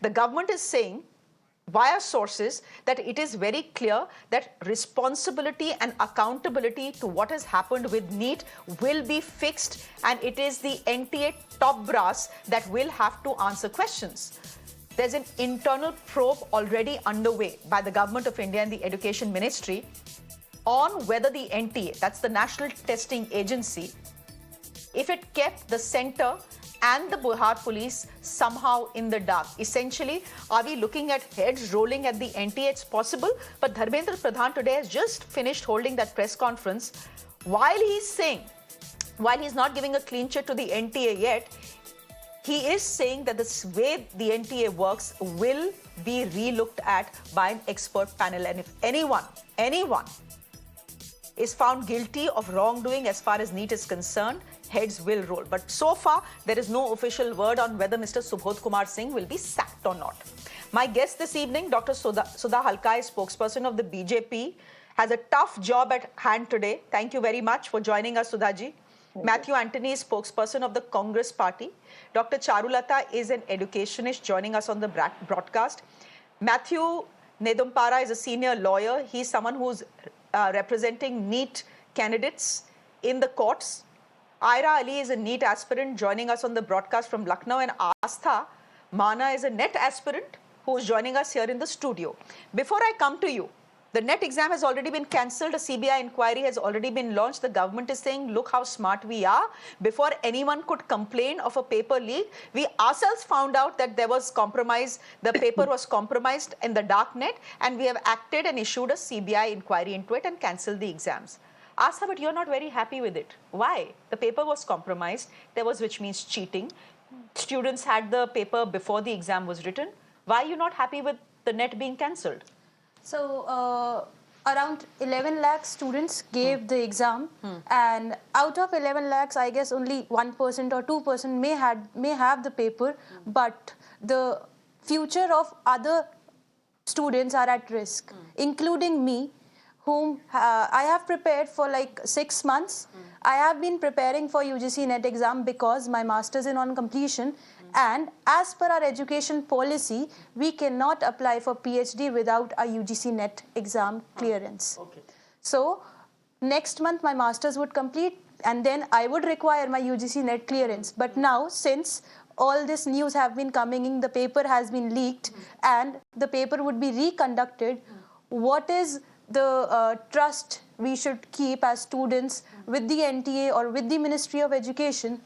The government is saying via sources that it is very clear that responsibility and accountability to what has happened with NEET will be fixed, and it is the NTA top brass that will have to answer questions. There's an internal probe already underway by the Government of India and the Education Ministry on whether the NTA, that's the National Testing Agency, if it kept the center and the Bihar police somehow in the dark. Essentially, are we looking at heads rolling at the NTA? It's possible, but Dharmendra Pradhan today has just finished holding that press conference. While he's not giving a clean chit to the NTA yet, he is saying that the way the NTA works will be re-looked at by an expert panel. And if anyone is found guilty of wrongdoing as far as NEET is concerned, heads will roll. But so far, there is no official word on whether Mr. Subodh Kumar Singh will be sacked or not. My guest this evening, Dr. Sudha Halkai, spokesperson of the BJP, has a tough job at hand today. Thank you very much for joining us, Sudhaji. Matthew Antony is spokesperson of the Congress Party. Dr. Charulata is an educationist joining us on the broadcast. Matthew Nedumpara is a senior lawyer. He's someone who's representing NEET candidates in the courts. Aira Ali is a NEET aspirant joining us on the broadcast from Lucknow, and Aastha Mahna is a NET aspirant who is joining us here in the studio. Before I come to you, the NET exam has already been cancelled. A CBI inquiry has already been launched. The government is saying, look how smart we are. Before anyone could complain of a paper leak, we ourselves found out that there was compromise. The paper was compromised in the dark net, and we have acted and issued a CBI inquiry into it and cancelled the exams. Aastha, but you're not very happy with it. Why? The paper was compromised. There was, which means cheating. Students had the paper before the exam was written. Why are you not happy with the NET being cancelled? So, around 11 lakh students gave the exam, and out of 11 lakhs, I guess only 1% or 2% may have the paper, but the future of other students are at risk, including me, whom I have prepared for like 6 months. I have been preparing for UGC-NET exam because my master's is on completion, and as per our education policy, we cannot apply for PhD without a UGC-NET exam clearance. So next month my master's would complete, and then I would require my UGC-NET clearance. But now, since all this news have been coming in, the paper has been leaked and the paper would be reconducted, what is the trust we should keep as students with the NTA or with the Ministry of Education?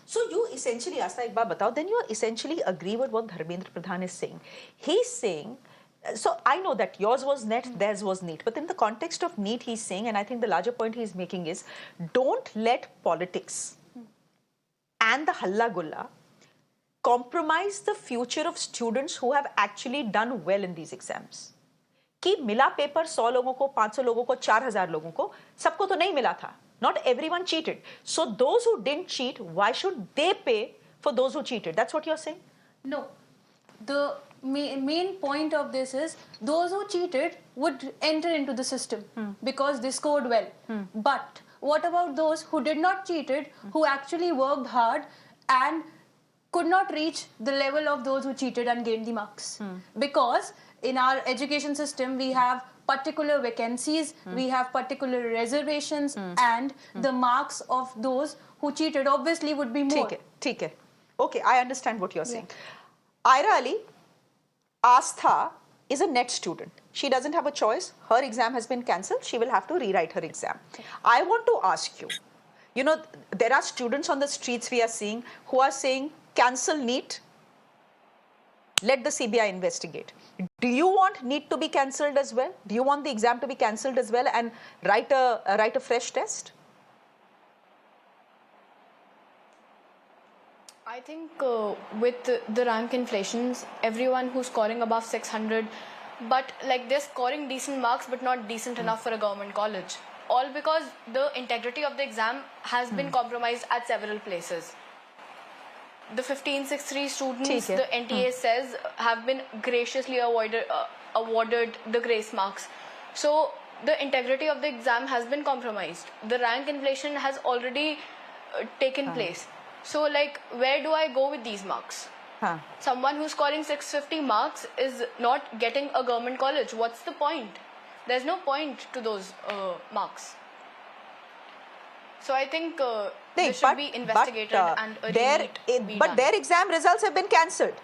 So you essentially, Aastha, ek baat batao, then you essentially agree with what Dharmendra Pradhan is saying. He's saying, so I know that yours was NET, theirs was NEET, but in the context of NEET, he's saying, and I think the larger point he's making is, don't let politics and the halla gulla compromise the future of students who have actually done well in these exams. कि मिला paper 100 लोगों को, 500 लोगों को, 4000 लोगों को, सबको तो नहीं मिला था. Not everyone cheated. So those who didn't cheat, why should they pay for those who cheated? That's what you're saying? No. The main point of this is those who cheated would enter into the system because they scored well. But what about those who did not cheated, who actually worked hard and could not reach the level of those who cheated and gained the marks? Because in our education system, we have particular vacancies, we have particular reservations, and the marks of those who cheated obviously would be more. ठीक है. Okay, I understand what you're saying. Aira Ali, Aastha is a NET student. She doesn't have a choice. Her exam has been cancelled. She will have to rewrite her exam. I want to ask you, you know, there are students on the streets we are seeing who are saying, cancel NEET, let the CBI investigate. Do you want NEET to be cancelled as well? Do you want the exam to be cancelled as well and write a fresh test? I think with the rank inflations, everyone who's scoring above 600, but like they're scoring decent marks but not decent enough for a government college. All because the integrity of the exam has been compromised at several places. The 1563 students, the NTA says, have been graciously awarded the grace marks. So the integrity of the exam has been compromised. The rank inflation has already taken place. So like, where do I go with these marks? Huh. Someone who's scoring 650 marks is not getting a government college. What's the point? There's no point to those marks. So I think this should be investigated and a re-NEET be done. Their exam results have been cancelled.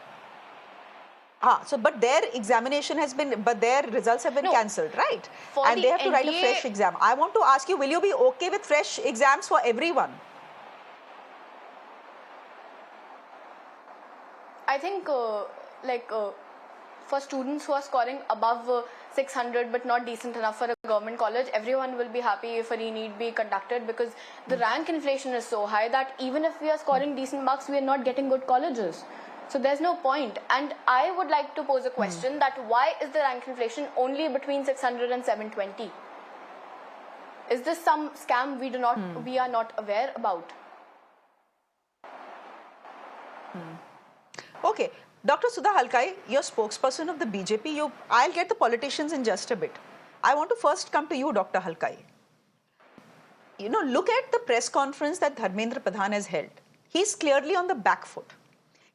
But their examination has been, but their results have been cancelled, right? And they have to write a fresh exam. I want to ask you, will you be okay with fresh exams for everyone? I think for students who are scoring above 600 but not decent enough for a government college, everyone will be happy if a re-NEET be conducted, because the rank inflation is so high that even if we are scoring decent marks, we are not getting good colleges. So there's no point. And I would like to pose a question that why is the rank inflation only between 600 and 720? Is this some scam we are not aware about? Okay. Dr. Sudha Halkai, you're spokesperson of the BJP. I'll get the politicians in just a bit. I want to first come to you, Dr. Halkai. You know, look at the press conference that Dharmendra Pradhan has held. He's clearly on the back foot.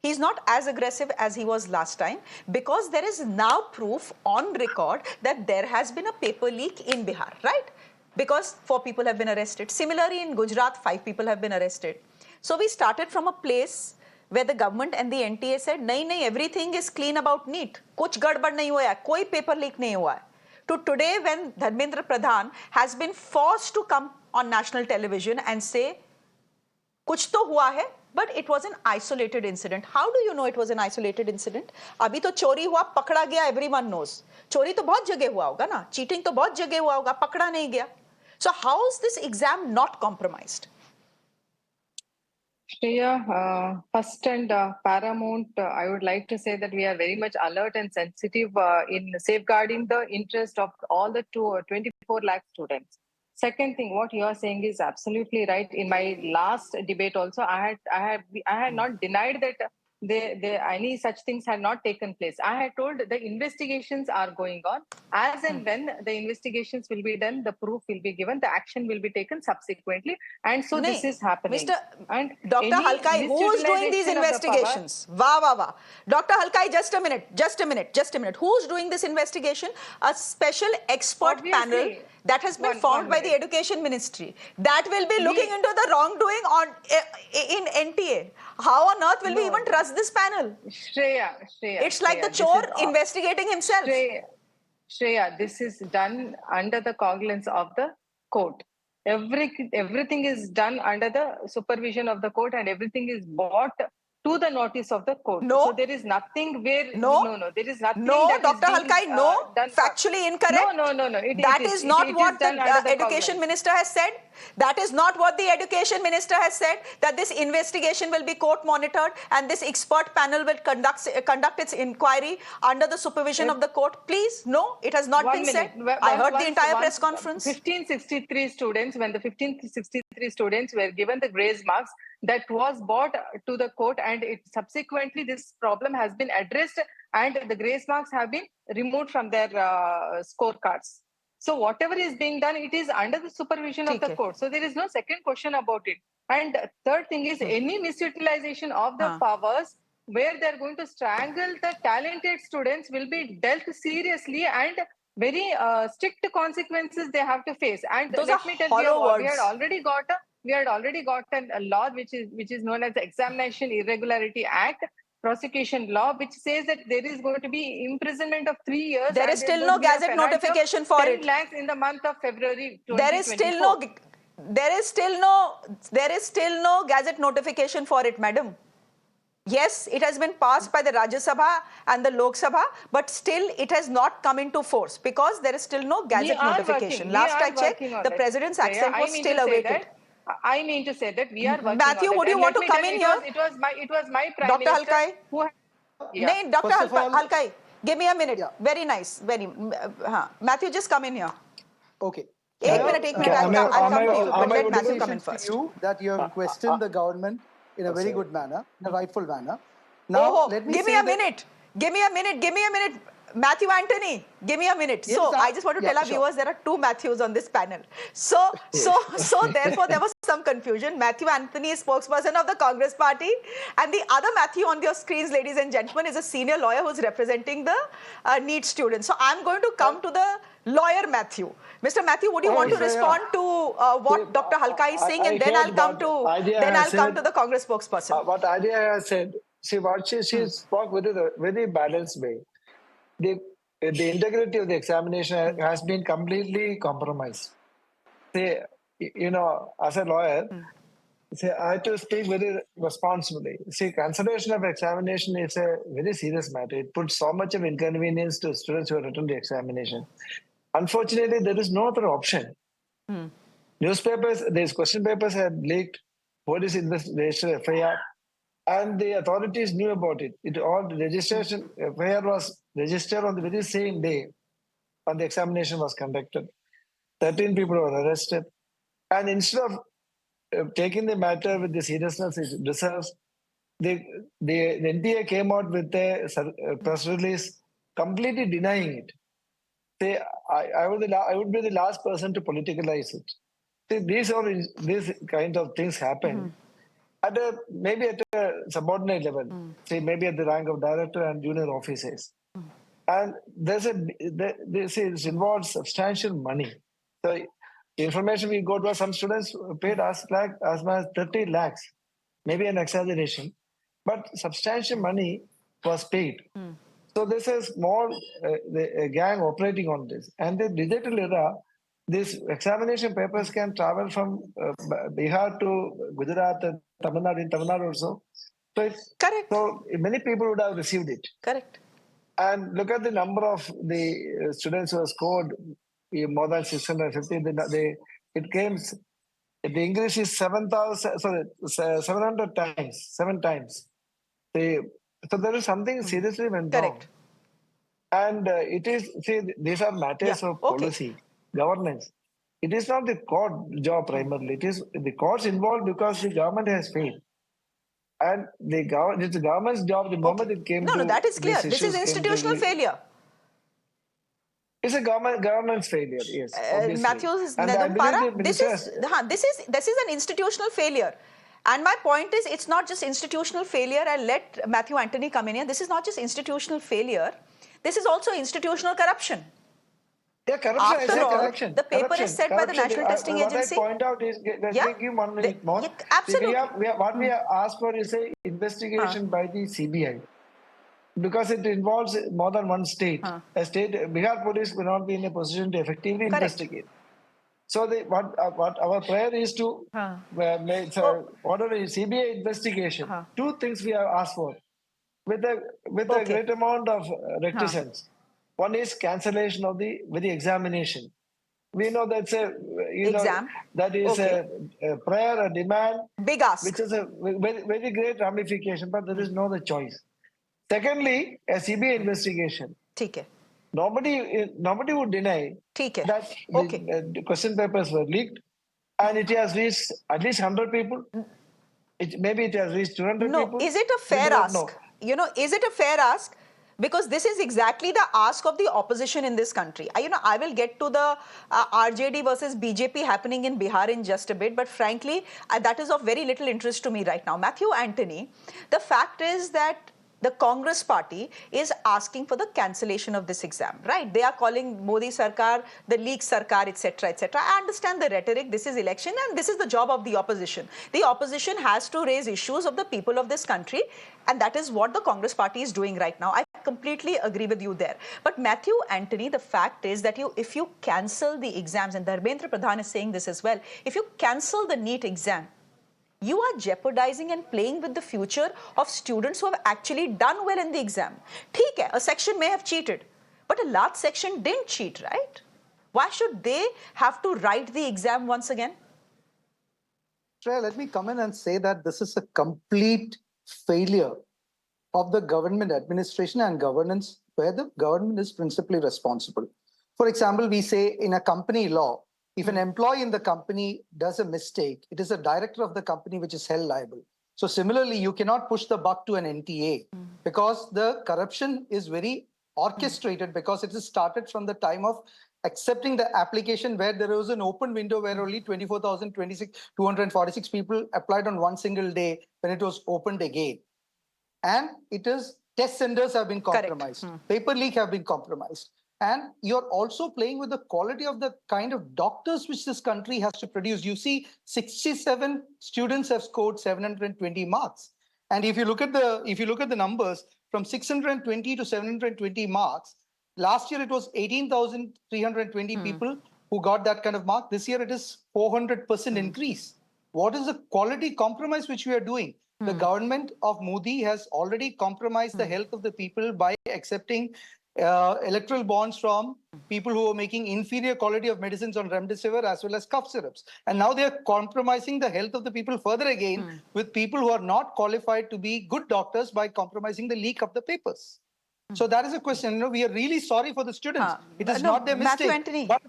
He's not as aggressive as he was last time, because there is now proof on record that there has been a paper leak in Bihar, right? Because 4 people have been arrested. Similarly, in Gujarat, 5 people have been arrested. So we started from a place where the government and the NTA said, nahi, everything is clean about NEET. Kuch gadbad nahi hua hai, koi paper leak nahi hua hai. To today, when Dharmendra Pradhan has been forced to come on national television and say, kuch to hua hai, but it was an isolated incident. How do you know it was an isolated incident? Abhi to chori hua, pakda gaya, everyone knows. Chori to bahut jagah hua hoga na, cheating to bahut jagah hua hoga, pakda nahi gaya. So how is this exam not compromised? Shreya, first and paramount, I would like to say that we are very much alert and sensitive in safeguarding the interest of all the 24 lakh students. Second thing, what you are saying is absolutely right. In my last debate also, I had not denied that any such things had not taken place. I had told the investigations are going on. As and when the investigations will be done, the proof will be given, the action will be taken subsequently. And so this is happening. And Dr. Halkai, who is doing these investigations? Wah. Dr. Halkai, just a minute. Who's doing this investigation? A special expert panel that has been formed by the Education Ministry that will be looking into the wrongdoing in NTA. How on earth will we even trust this panel? Shreya. It's like the chore investigating himself. Shreya, this is done under the cognizance of the court. Everything is done under the supervision of the court, and everything is brought to the notice of the court. No. So there is nothing where... No. There is nothing that Dr. Halkai, no. Factually incorrect. No. That is not what the Education Minister has said. That is not what the Education Minister has said, that this investigation will be court monitored and this expert panel will conduct its inquiry under the supervision of the court. Please, no, it has not been said. I heard the entire press conference. 1563 students, when the 1563 students were given the grace marks, that was brought to the court, and it subsequently this problem has been addressed and the grace marks have been removed from their scorecards. So whatever is being done, it is under the supervision of the court. So there is no second question about it. And third thing is any misutilization of the powers where they are going to strangle the talented students will be dealt seriously, and very strict consequences they have to face. And those let me tell you, we had already got a law which is known as the Examination Irregularity Act, prosecution law, which says that there is going to be imprisonment of 3 years. There is still no gazette notification for it. 10 lakhs in the month of February 2024. There is still no gazette notification for it, madam. Yes, it has been passed by the Rajya Sabha and the Lok Sabha, but still it has not come into force because there is still no gazette notification. Last I checked, the president's accent was still awaited. I mean to say that we are working Matthew, on that. would you want to come in here? It was my prime Dr. minister Halkai? No, Dr. Halkai, give me a minute. Yeah. Very nice. Matthew, just come in here. Okay. One minute. I'll come to you. But let Matthew come in first. That you have questioned the government in a very good manner, in a rightful manner. Now, let me give me a minute. Give me a minute. Matthew Anthony, give me a minute. Yes, So sir. I just want to Yeah, tell our sure. viewers there are two Matthews on this panel. So therefore there was some confusion. Matthew Anthony is spokesperson of the Congress party, and the other Matthew on your screens, ladies and gentlemen, is a senior lawyer who's representing the NEET students. So I'm going to come to the lawyer Matthew. Mr. Matthew, would you want to Shreya. respond to what Dr. Halkai is saying, and then I'll come to the Congress spokesperson. What idea has said. See, what she spoke with a very balanced way. The integrity of the examination has been completely compromised. See, as a lawyer, see, I have to speak very responsibly. See, cancellation of examination is a very serious matter. It puts so much of inconvenience to students who have written the examination. Unfortunately, there is no other option. Newspapers, these question papers had leaked. Police investigation FIR, and the authorities knew about it. All the registration FIR was registered on the very same day when the examination was conducted. 13 people were arrested, and instead of taking the matter with the seriousness it deserves, the NTA came out with a press release completely denying it. I would be the last person to politicalize it. See, these kind of things happen maybe at a subordinate level. See, maybe at the rank of director and junior officers. And this involves substantial money. So the information we got was some students paid as much as 30 lakhs, maybe an exaggeration, but substantial money was paid. So this is more a gang operating on this. And the digital era, these examination papers can travel from Bihar to Gujarat and Tamil Nadu also. So Correct. So many people would have received it. Correct. And look at the number of the students who have scored more than 650. It came. The English is 700 times, 7 times. So there is something seriously went wrong. Correct. And these are matters of policy, governance. It is not the court job primarily. It is the courts involved because the government has failed. And it's the government's job the moment it came to... No, that is clear. This is institutional failure. It's a government's failure, yes. Mathews, Nedumpara, this is an institutional failure. And my point is, it's not just institutional failure. I'll let Matthew Anthony come in here. This is not just institutional failure. This is also institutional corruption. Yeah, corruption. After all, corruption. the paper is set by the National Testing Agency. What I point out is, let's give 1 minute more. Yeah, absolutely. What we have asked for is an investigation by the CBI. Because it involves more than one state. A state, Bihar police will not be in a position to effectively investigate. So what our prayer is to order a CBI investigation. 2 things we have asked for with a great amount of reticence. One is cancellation of the very examination. We know that's a that is a prayer, a demand, big ask, which is a very, very great ramification, but there is no other choice. Secondly, a CBI investigation. Nobody would deny that the question papers were leaked, and it has reached at least 100 people. Maybe it has reached 200 people. No, is it a fair ask? Is it a fair ask? Because this is exactly the ask of the opposition in this country. I will get to the RJD versus BJP happening in Bihar in just a bit, but frankly, that is of very little interest to me right now. Matthew Anthony, the fact is that the Congress party is asking for the cancellation of this exam, right? They are calling Modi Sarkar the leak Sarkar, etc., etc. I understand the rhetoric. This is election and this is the job of the opposition. The opposition has to raise issues of the people of this country, and that is what the Congress party is doing right now. I completely agree with you there. But Matthew Anthony, the fact is that if you cancel the exams, and Dharmendra Pradhan is saying this as well, if you cancel the NEET exam, you are jeopardizing and playing with the future of students who have actually done well in the exam. ठीक है, a section may have cheated, but a large section didn't cheat, right? Why should they have to write the exam once again? Shreya, let me come in and say that this is a complete failure of the government administration and governance, where the government is principally responsible. For example, we say in a company law, if an employee in the company does a mistake, it is the director of the company which is held liable. So similarly, you cannot push the buck to an NTA because the corruption is very orchestrated because it is started from the time of accepting the application, where there was an open window where only 246 people applied on one single day when it was opened again. And it is test centers have been compromised, paper leak have been compromised. And you're also playing with the quality of the kind of doctors which this country has to produce. You see, 67 students have scored 720 marks. And if you look at the numbers, from 620 to 720 marks, last year it was 18,320 people who got that kind of mark. This year it is 400% increase. What is the quality compromise which we are doing? The government of Modi has already compromised the health of the people by accepting electoral bonds from people who are making inferior quality of medicines on remdesivir as well as cough syrups. And now they are compromising the health of the people further again with people who are not qualified to be good doctors by compromising the leak of the papers. So that is a question. You know, we are really sorry for the students. It is not their Matthew mistake. Anthony. But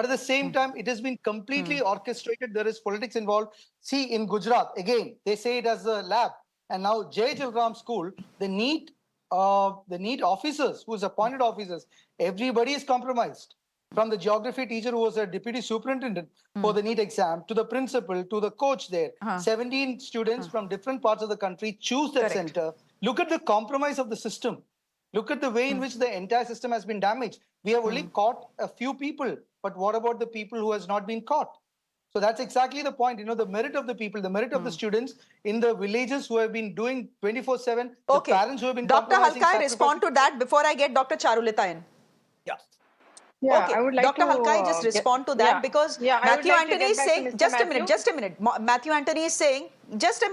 at the same time, it has been completely orchestrated. There is politics involved. See, in Gujarat, again, they say it as a lab. And now J. Jalram School, the NEET officers, who's appointed officers, everybody is compromised. From the geography teacher who was a deputy superintendent for the NEET exam, to the principal, to the coach there. 17 students from different parts of the country choose that center. Look at the compromise of the system. Look at the way in which the entire system has been damaged. We have only caught a few people, but what about the people who has not been caught? So that's exactly the point. You know, the merit of the people, the merit of the students in the villages who have been doing 24/7, the parents who have been Dr. compromising, Halkai, respond to that before I get Dr. Charulita in. Yeah, Okay, I would like Dr. to Halkai, just respond to that because I would Matthew like to Anthony get is back to saying, Mr. just a Matthew. minute. Matthew Anthony is saying, just a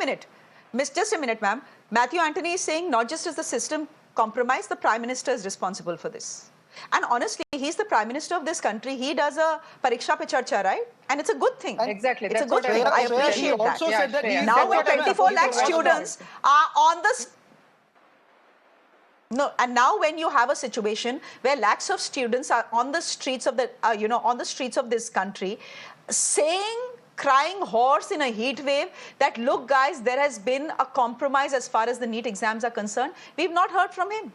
minute, ma'am. Matthew Anthony is saying not just is the system compromised, the Prime Minister is responsible for this. And honestly, he's the Prime Minister of this country. He does a Pariksha Pe Charcha, right? And it's a good thing. Exactly. It's a That's good what thing. I Shreya, appreciate he also that. said that he is Now when that's what I'm 24 lakh asking. students are on the... No, and now when you have a situation where lakhs of students are on the streets of the, on the streets of this country, crying hoarse in a heat wave that, look guys, there has been a compromise as far as the NEET exams are concerned, we've not heard from him.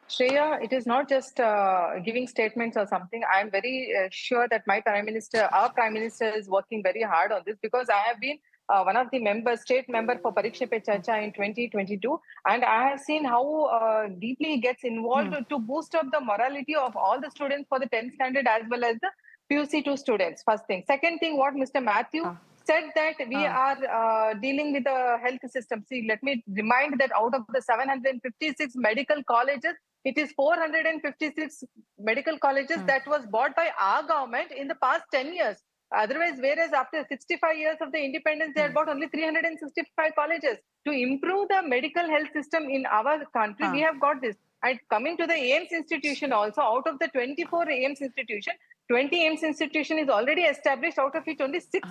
Shreya, it is not just giving statements or something. I am very sure that our Prime Minister is working very hard on this, because I have been one of the state member for Pariksha Pe Charcha in 2022, and I have seen how deeply he gets involved to boost up the morality of all the students for the 10th standard as well as the PUC2 students. First thing. Second thing, what Mr. Matthew said, that we are dealing with the health system. See, let me remind that out of the 756 medical colleges, it is 456 medical colleges that was bought by our government in the past 10 years. Otherwise, whereas after 65 years of the independence, they had bought only 365 colleges. To improve the medical health system in our country, we have got this. And coming to the AIMS institution also, out of the 24 AIMS institution, 20 AIMS institution is already established. Out of it, only 6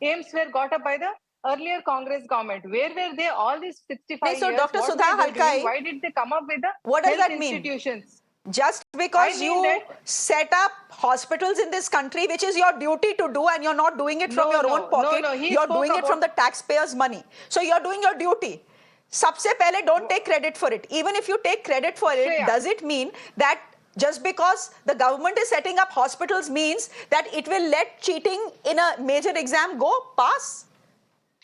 AIMS were got up by the earlier Congress government. Where were they all these 65 So, years? Dr. What Sudha were they doing? Halkai, Why did they come up with the what does health that mean? institutions? Just because you set up hospitals in this country, which is your duty to do, and you're not doing it from your own pocket, you're doing it from the taxpayers' money. So you're doing your duty. Sabse pehle, don't take credit for it. Even if you take credit for it, does it mean that just because the government is setting up hospitals means that it will let cheating in a major exam go pass?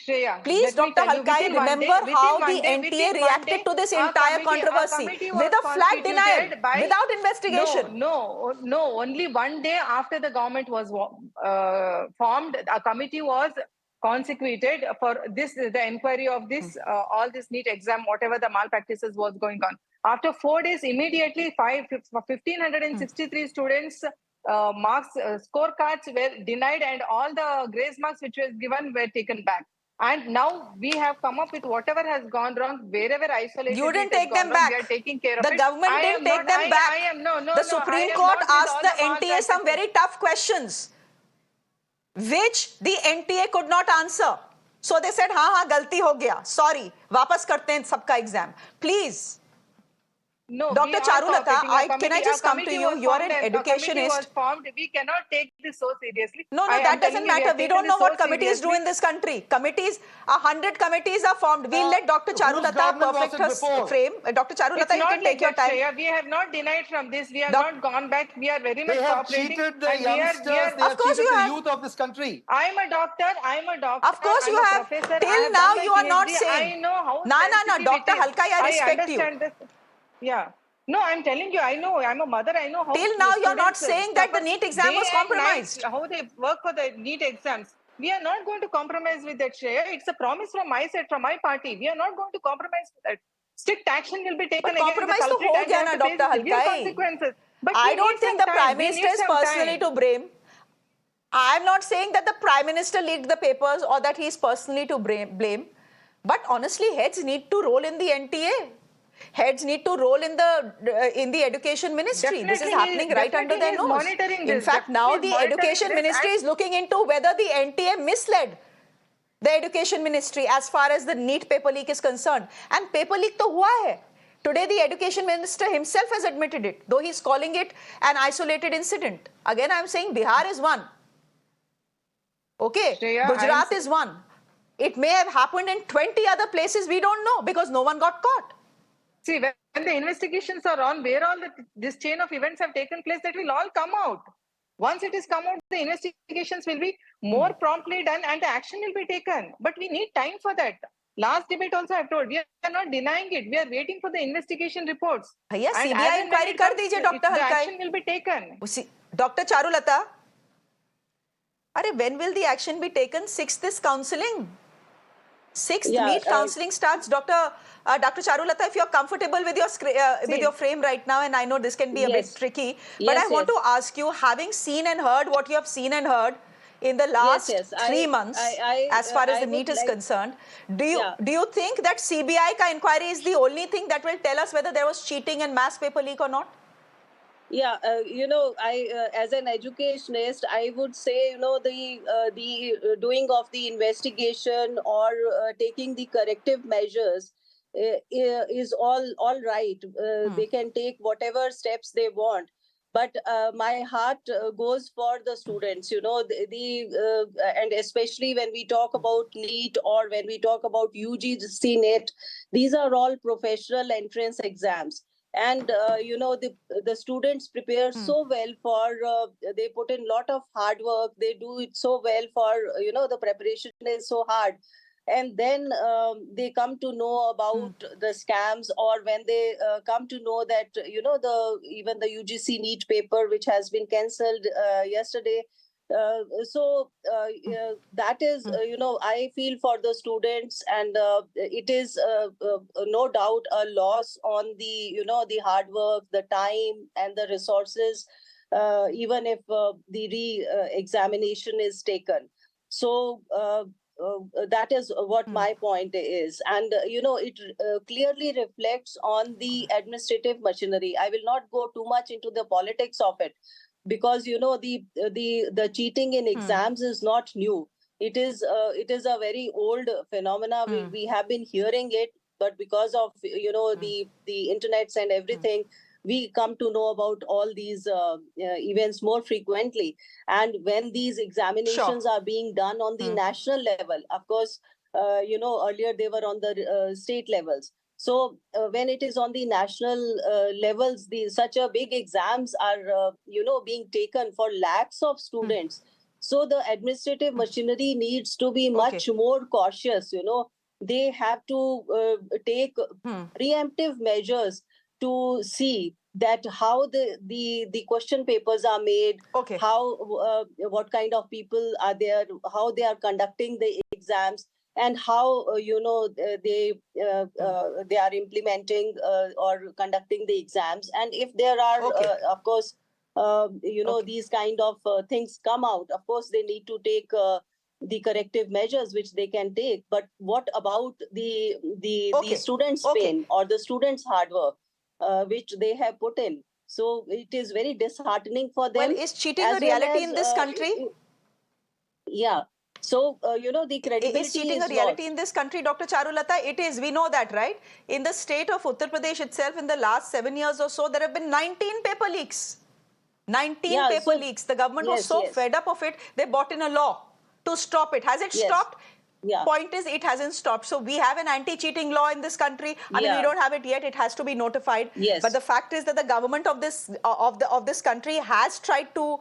Shreya, please, Dr. Halkai, remember how the NTA reacted to this entire controversy with a flat denial, without investigation. No, only one day after the government was formed, a committee was consequated for this, the inquiry of this, all this NEET exam, whatever the malpractices was going on. After 4 days, immediately 1,563 students marks, scorecards were denied, and all the grace marks which was given were taken back. And now we have come up with whatever has gone wrong, wherever isolated. You didn't take them back. We are taking care of it. The government didn't take them back. The Supreme Court asked the NTA some very tough questions, which the NTA could not answer. So they said, हाँ, galti ho gaya. Sorry, वापस करते हैं सबका exam. Please. No, we Dr. are Charulata, cooperating. can I just come to you? You are an A committee was educationist. formed. We cannot take this so seriously. No, I am that telling doesn't you, matter. We taken don't know this so what committees do seriously. in this country. Committees, 100 committees are formed. We'll let Dr. Whose Charulata government was perfect it her before? frame. Dr. Charulata, It's you not can like take your that, time. Shreya. We have not denied from this. We have Doc- not gone back. We are very much They have cooperating. cheated the And youngsters. They Of have course cheated you the have. youth of this country. I'm a doctor. Of course I'm you a have. professor. I Till have now done my you are not PhD. saying. I know how No, sensitive Dr. it is. Halkai, I respect you. understand this. Yeah. No, I'm telling you, I know. I'm a mother. I know how Till now you are not students saying that the suffer NEET exam day was and night, compromised. how they work for the NEET exams. We are not going to compromise with that, Shreya. It's a promise from my side, from my party. We are not going to compromise with that. Strict action will be taken But against the compromise to culprit ho and they gaya have na, to face Dr. the severe Halkai. consequences. But I we need don't think some the time. Prime We Minister need is some personally time. to blame. I'm not saying that the Prime Minister leaked the papers or that he is personally to blame. But honestly, heads need to roll in the NTA. Heads need to roll in the Education Ministry. This is happening right under their nose. Monitoring In this. fact, now the Education Ministry is looking into whether the NTA misled the Education Ministry as far as the NEET paper leak is concerned. And paper leak to hua hai. Today, the Education Minister himself has admitted it, though he's calling it an isolated incident. Again, I'm saying Bihar is one. Okay, Shreya, Gujarat is one. It may have happened in 20 other places, we don't know, because no one got caught. See, when the investigations are on, where all this chain of events have taken place, that will all come out. Once it is come out, the investigations will be more promptly done and the action will be taken. But we need time for that. Last debate also I've told, we are not denying it. We are waiting for the investigation reports. Bhaiya, And CBI as and when inquiry it kar comes, dijiye, Dr. the Halkai. action will be taken. Dr. Charulata, when will the action be taken? 6th is counselling. 6th NEET counselling starts. Dr. Charulata, if you're comfortable with your frame right now, and I know this can be a bit tricky, but I want to ask you, having seen and heard what you have seen and heard in the last 3 months, as far as the NEET is concerned, do you think that CBI ka inquiry is the only thing that will tell us whether there was cheating and mass paper leak or not? Yeah, as an educationist, I would say, the doing of the investigation or taking the corrective measures is all right. They can take whatever steps they want. But my heart goes for the students, and especially when we talk about NEET or when we talk about UGC-NET, these are all professional entrance exams. And the students prepare so well for they put in a lot of hard work, they do it so well for the preparation is so hard, and then they come to know about the scams, or when they come to know that even the UGC NEET paper which has been cancelled yesterday. That is, I feel for the students, and it is no doubt a loss on the hard work, the time, and the resources, even if the re-examination is taken. So that is what my point is, and it clearly reflects on the administrative machinery. I will not go too much into the politics of it, because the cheating in exams is not new. It is a very old phenomena. We have been hearing it, but because of the internets and everything, we come to know about all these events more frequently. And when these examinations are being done on the national level, of course, earlier they were on the state levels. So when it is on the national levels, such a big exams are being taken for lakhs of students. So the administrative machinery needs to be much more cautious. They have to take preemptive measures to see that how the question papers are made, how what kind of people are there, how they are conducting the exams, and how they are implementing or conducting the exams. And if there are of course these kind of things come out, of course they need to take the corrective measures which they can take. But what about the students' pain or the students' hard work which they have put in? So it is very disheartening for them. Well, is cheating a reality in this country? Yeah. So, the credibility Is cheating a is reality lost. in this country, Dr. Charulata? It is. We know that, right? In the state of Uttar Pradesh itself, in the last 7 years or so, there have been 19 paper leaks. 19 Yeah, paper so leaks. The government was yes, so yes, fed up of it, they brought in a law to stop it. Has it yes, stopped? yeah, Point is, it hasn't stopped. So we have an anti-cheating law in this country. I mean, we yeah, don't have it yet. It has to be notified. But yes, the fact is that the government of this country has tried to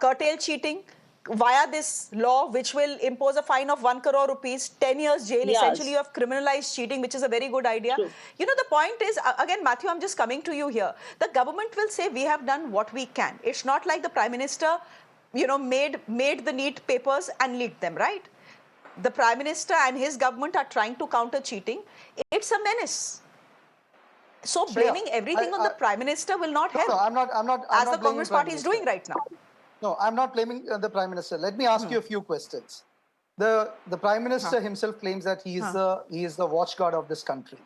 curtail cheating via this law, which will impose a fine of 1 crore rupees, 10 years jail. Essentially, you yes, have criminalized cheating, which is a very good idea. true. You know, the point is, again, Matthew, I'm just coming to you here. The government will say we have done what we can. It's not like the Prime Minister, made the NEET papers and leaked them, right? The Prime Minister and his government are trying to counter cheating. It's a menace. So Shreya, blaming everything on the Prime Minister will not no, help, I'm as the not blaming Congress Prime party is Minister. doing right now. No, I'm not blaming the Prime Minister. Let me ask you a few questions. The Prime Minister himself claims that he is the watchguard of this country.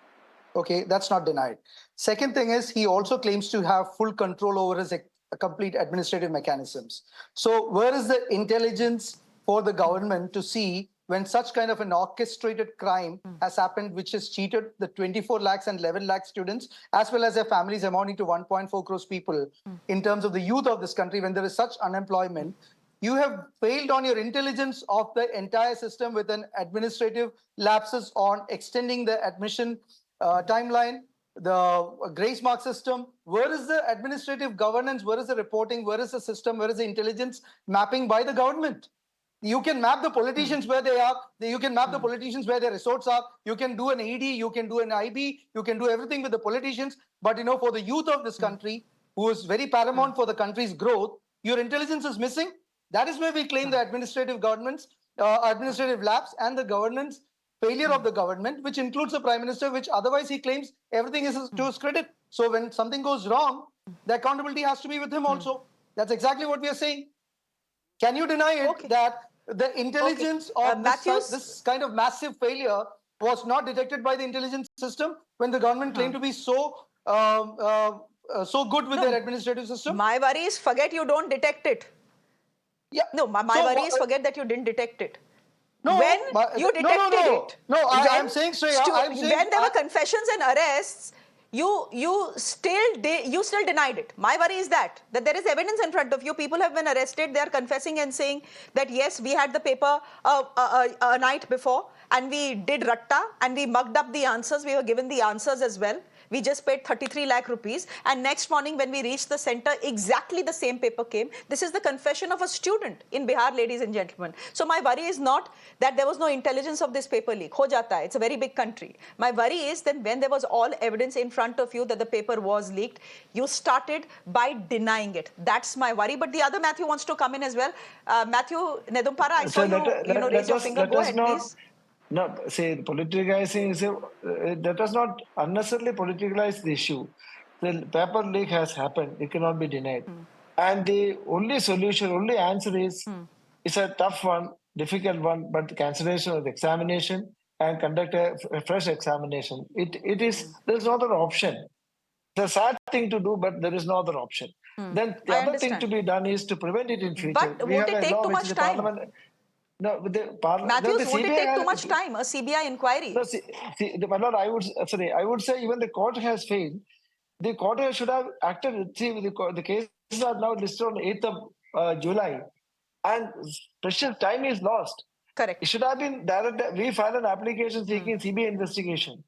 Okay, that's not denied. Second thing is he also claims to have full control over his complete administrative mechanisms. So where is the intelligence for the government to see when such kind of an orchestrated crime has happened, which has cheated the 24 lakhs and 11 lakh students, as well as their families amounting to 1.4 crores people in terms of the youth of this country, when there is such unemployment? You have failed on your intelligence of the entire system with an administrative lapses on extending the admission timeline, the grace mark system. Where is the administrative governance? Where is the reporting? Where is the system? Where is the intelligence mapping by the government? You can map the politicians where they are. You can map the politicians where their resorts are. You can do an ED, you can do an IB, you can do everything with the politicians. But for the youth of this country, who is very paramount for the country's growth, your intelligence is missing. That is where we claim the administrative governments, administrative lapse, and the governance failure of the government, which includes the Prime Minister, which otherwise he claims everything is to his credit. So when something goes wrong, the accountability has to be with him also. That's exactly what we are saying. Can you deny it that the intelligence of this kind of massive failure was not detected by the intelligence system when the government claimed to be so good with their administrative system? My worry is forget you don't detect it. Yeah. No, my worry is forget that you didn't detect it. No, When you detected it, I'm saying, Shreya, when there were confessions and arrests, you still denied it. My worry is that there is evidence in front of you. People have been arrested. They are confessing and saying that yes, we had the paper a night before and we did ratta and we mugged up the answers. We were given the answers as well. We just paid 33 lakh rupees, and next morning when we reached the center, exactly the same paper came. This is the confession of a student in Bihar, ladies and gentlemen. So my worry is not that there was no intelligence of this paper leak. Ho jata hai. It's a very big country. My worry is that when there was all evidence in front of you that the paper was leaked, you started by denying it. That's my worry. But the other Matthew wants to come in as well. Matthew, Nedumpara, I saw you raise your finger. Go ahead, please. No, say politicizing is that does not unnecessarily politicalize the issue. The paper leak has happened; it cannot be denied. And the only solution, only answer is it's a tough one, difficult one, but the cancellation of the examination and conduct a fresh examination. It is there's no other option. It's a sad thing to do, but there is no other option. Then the other thing to be done is to prevent it in future. But won't it take too much time? Matthews, won't it take too much time? A CBI inquiry. No, my lord, I would say even the court has failed. The court should have acted. See, the cases are now listed on 8th of July, and precious time is lost. Correct. It should have been direct. We filed an application seeking CBI investigation.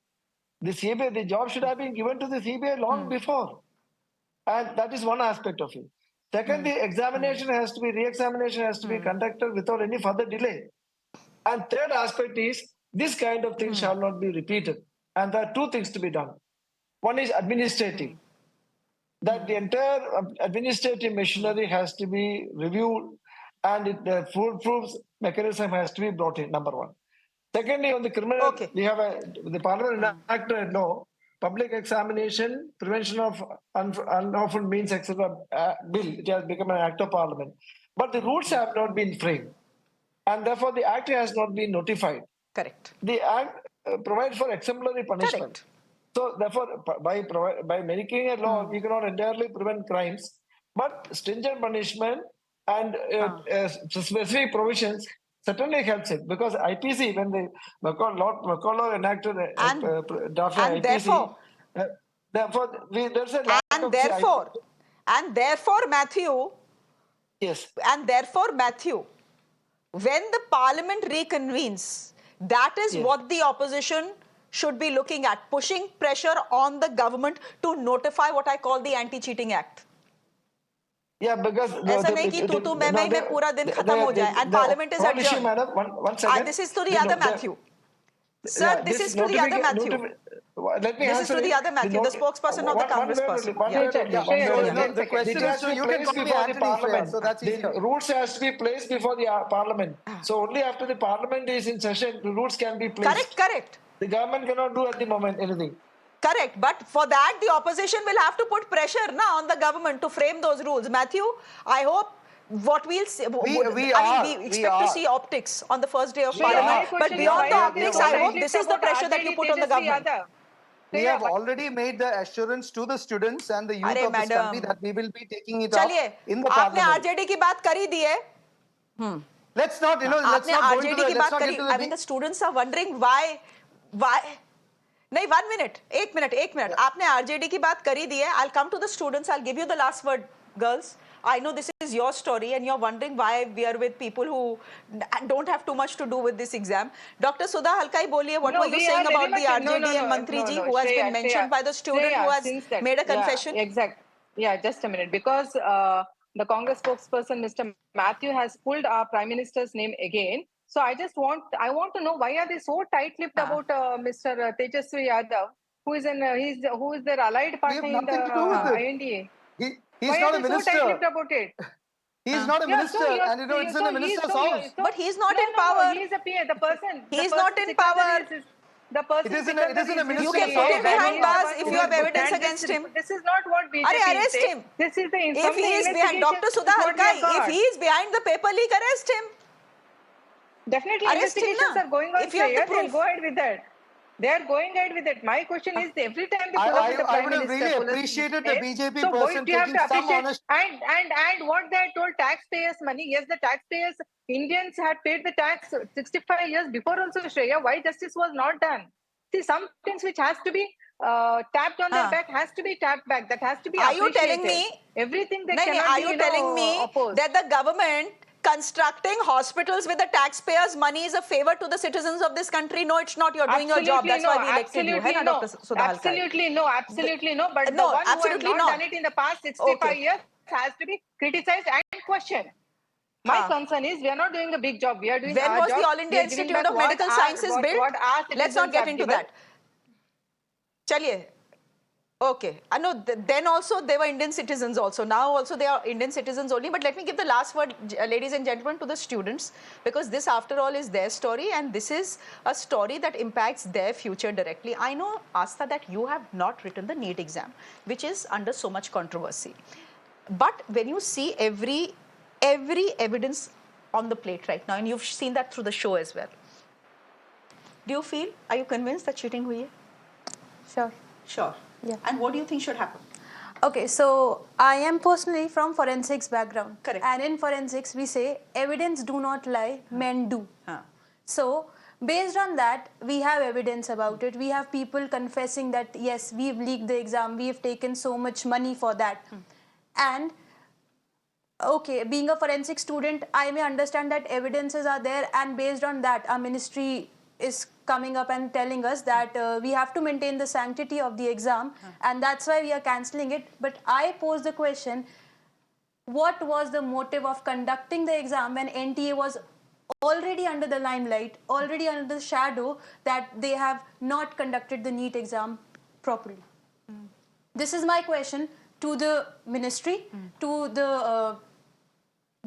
The job should have been given to the CBI long before, and that is one aspect of it. Second, the re-examination has to be conducted without any further delay. And third aspect is this kind of thing shall not be repeated. And there are two things to be done. One is administrative. That the entire administrative machinery has to be reviewed and the foolproof mechanism has to be brought in, number one. Secondly, on the criminal, we have the Parliament enacted a law, Public Examination, Prevention of Unlawful Means, etc. Bill. It has become an act of Parliament. But the rules have not been framed. And therefore, the act has not been notified. Correct. The act provides for exemplary punishment. Correct. So, therefore, by making a law, we cannot entirely prevent crimes, but stringent punishment and specific provisions certainly helps it, because IPC, when Lord McCulloch enacted draft and IPC, there's a lack and of therefore, Matthew, yes. and therefore, Matthew, when the parliament reconvenes, that is Yes. what the opposition should be looking at, pushing pressure on the government to notify what I call the Anti-Cheating Act. Yeah, because ऐसा नहीं कि तू मैं में पूरा दिन खत्म हो जाए, and parliament is issue, adjourned. madam, one second. This is to the other Matthew. Sir, this is to the other Matthew. Let me This is answer to the it. other Matthew, the spokesperson of the congressperson. The question is, you can call me Anthony, Shreya, so that's easier. The rules has to be placed before the parliament. So only after the parliament is in session, the rules can be placed. Correct. The government cannot do at the moment anything. Correct, but for that the opposition will have to put pressure now on the government to frame those rules. Matthew, I hope what we'll see, we expect to see optics on the first day of Parliament, but beyond the optics, I hope this is the pressure that you put on the government. We have already made the assurance to the students and the youth of this country that we will be taking it up in the आपने parliament. RJD की बात करी दी है. Let's not, let's not go into the, I mean, the students are wondering why. नहीं, 1 minute, 1 minute. आपने RJD की बात करी दी है. I'll come to the students. I'll give you the last word, girls. I know this is your story and you're wondering why we are with people who don't have too much to do with this exam. Dr. Sudha Halkai, boliye, what were you saying about the RJD and Mantri ji, who has been mentioned by the student who has made a confession? Yeah, exactly. Yeah, just a minute. Because the Congress spokesperson, Mr. Matthew, has pulled our Prime Minister's name again. So I want to know, why are they so tight-lipped about Mr. Tejasvi Yadav, who is their allied partner in the INDA? He's not a minister. So tight-lipped about it? He's not a minister, and it's in the minister's house. But he's not in power. He is a PA, the person. He's not in power. The person it is in a minister's You can put him behind bars if you have evidence and against him. This is not what BJP arrest is saying. him. This is the If he is behind, Dr. Sudha Halkai, if he is behind the paper leak, arrest him. Definitely, Arrest investigations him, are going on. if you have the proof. Go ahead with that. They are going ahead with it. My question is, every time they pull up with the I Prime would have Minister, really appreciated the BJP so person you have taking to some appreciate. honest. And what they had told, taxpayers' money. Yes, the taxpayers, Indians had paid the tax 65 years before also, Shreya. Why justice was not done? See, some things which has to be tapped on their back has to be tapped back. That has to be appreciated. Are you telling me? Everything they No, cannot are you telling me opposed. that the government constructing hospitals with the taxpayers' money is a favor to the citizens of this country? No, it's not. You're doing your job. That's why we elected you. Absolutely no. Absolutely no. Absolutely no. But No, the one absolutely who has not not. done it in the past 65 years has to be criticized and questioned. My concern is, we are not doing a big job. We are doing When our was job. the All India Institute of Medical Sciences built? Let's not get into that. Chaliye. Okay. I know. Then also they were Indian citizens also. Now also they are Indian citizens only. But let me give the last word, ladies and gentlemen, to the students, because this, after all, is their story, and this is a story that impacts their future directly. I know, Aastha, that you have not written the NEET exam, which is under so much controversy. But when you see every evidence on the plate right now, and you've seen that through the show as well, are you convinced that cheating hui hai? Sure. Sure. Yeah. And what do you think should happen? Okay, so I am personally from forensics background. Correct. And in forensics, we say evidence do not lie, men do. So based on that, we have evidence about it. We have people confessing that, yes, we've leaked the exam, we've taken so much money for that. And okay, being a forensic student, I may understand that evidences are there, and based on that, our ministry is coming up and telling us that we have to maintain the sanctity of the exam, and that's why we are cancelling it. But I pose the question, what was the motive of conducting the exam when NTA was already under the limelight, already under the shadow that they have not conducted the NEET exam properly? This is my question to the ministry, to the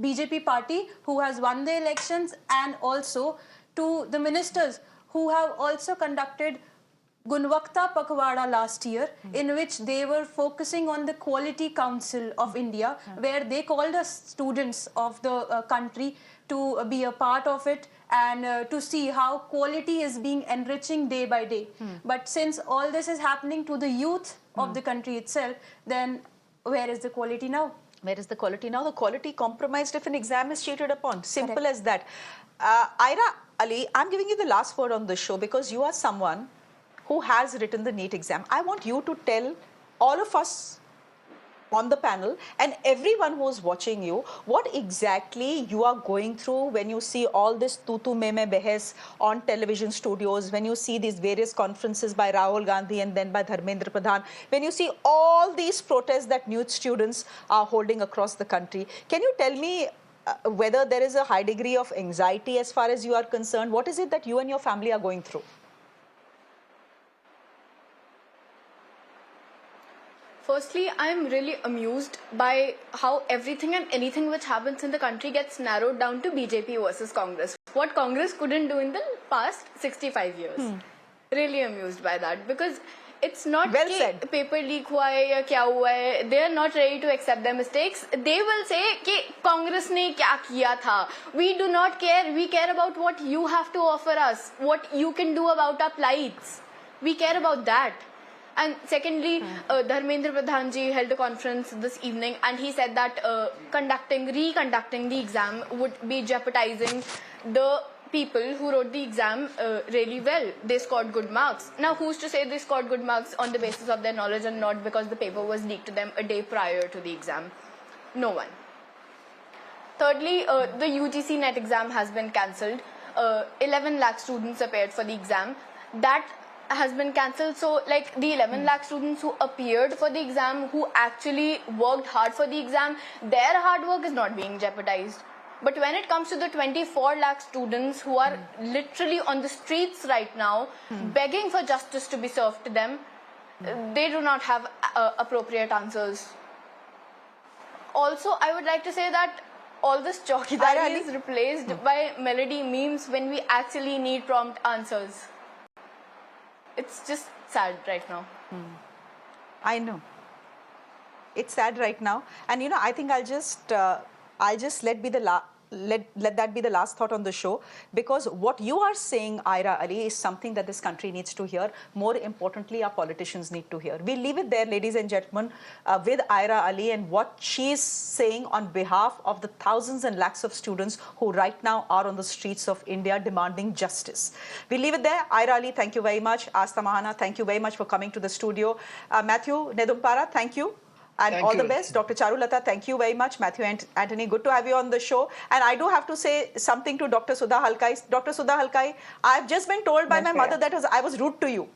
BJP party who has won the elections, and also to the ministers who have also conducted Gunwakta Pakhwada last year, in which they were focusing on the Quality Council of India, where they called us students of the country to be a part of it and to see how quality is being enriching day by day. But since all this is happening to the youth of the country itself, then where is the quality now? Where is the quality now? The quality compromised if an exam is cheated upon. Simple as that. Ira Ali, I'm giving you the last word on this show because you are someone who has written the NEET exam. I want you to tell all of us on the panel and everyone who's watching you what exactly you are going through when you see all this tutu meme behes on television studios, when you see these various conferences by Rahul Gandhi and then by Dharmendra Pradhan, when you see all these protests that NEET students are holding across the country. Can you tell me whether there is a high degree of anxiety as far as you are concerned? What is it that you and your family are going through? Firstly, I'm really amused by how everything and anything which happens in the country gets narrowed down to BJP versus Congress. What Congress couldn't do in the past 65 years. Really amused by that because it's not well said. Paper leak hua hai ya kya hua hai. They are not ready to accept their mistakes. They will say कि Congress ने क्या किया था. We do not care. We care about what you have to offer us, what you can do about our plights. We care about that. And secondly, Dharmendra Pradhan ji held a conference this evening and he said that reconducting the exam would be jeopardizing the people who wrote the exam really well. They scored good marks. Now, who's to say they scored good marks on the basis of their knowledge and not because the paper was leaked to them a day prior to the exam? No one. Thirdly, the UGC-NET exam has been cancelled. 11 lakh students appeared for the exam. That has been cancelled. So like the 11 lakh students who appeared for the exam, who actually worked hard for the exam, their hard work is not being jeopardized. But when it comes to the 24 lakh students who are literally on the streets right now, begging for justice to be served to them, they do not have appropriate answers. Also, I would like to say that all this chowkidari is replaced by melody memes when we actually need prompt answers. It's just sad right now. I know. It's sad right now. And you know, I think I'll just let that be the last thought on the show, because what you are saying, Ira Ali, is something that this country needs to hear. More importantly, our politicians need to hear. We leave it there, ladies and gentlemen, with Ira Ali and what she's saying on behalf of the thousands and lakhs of students who right now are on the streets of India demanding justice. We leave it there. Ira Ali, thank you very much. Aastha Mahna, thank you very much for coming to the studio. Matthew, Nedumpara, thank you. And all the best. Dr. Charulata, thank you very much. Matthew and Anthony, good to have you on the show. And I do have to say something to Dr. Sudha Halkai. Dr. Sudha Halkai, I've just been told by my mother that I was rude to you,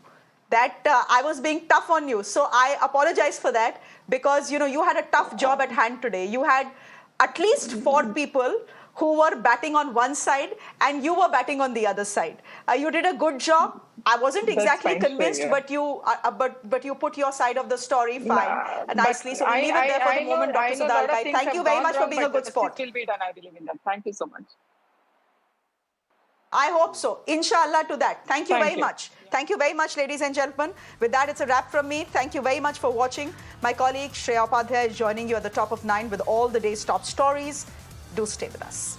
that I was being tough on you. So I apologize for that, because you know you had a tough job at hand today. You had at least 4 people who were batting on one side and you were batting on the other side. You did a good job. I wasn't exactly convinced, but you put your side of the story nicely. So we leave it there for the moment, Dr. Sudha Halkai. Thank you very much for being a good sport. It will be done, I believe in that. Thank you so much. I hope so. Inshallah to that. Thank you very much. Thank you very much, ladies and gentlemen. With that, it's a wrap from me. Thank you very much for watching. My colleague Shreya Dhoundial is joining you at the top of 9 with all the day's top stories. Do stay with us.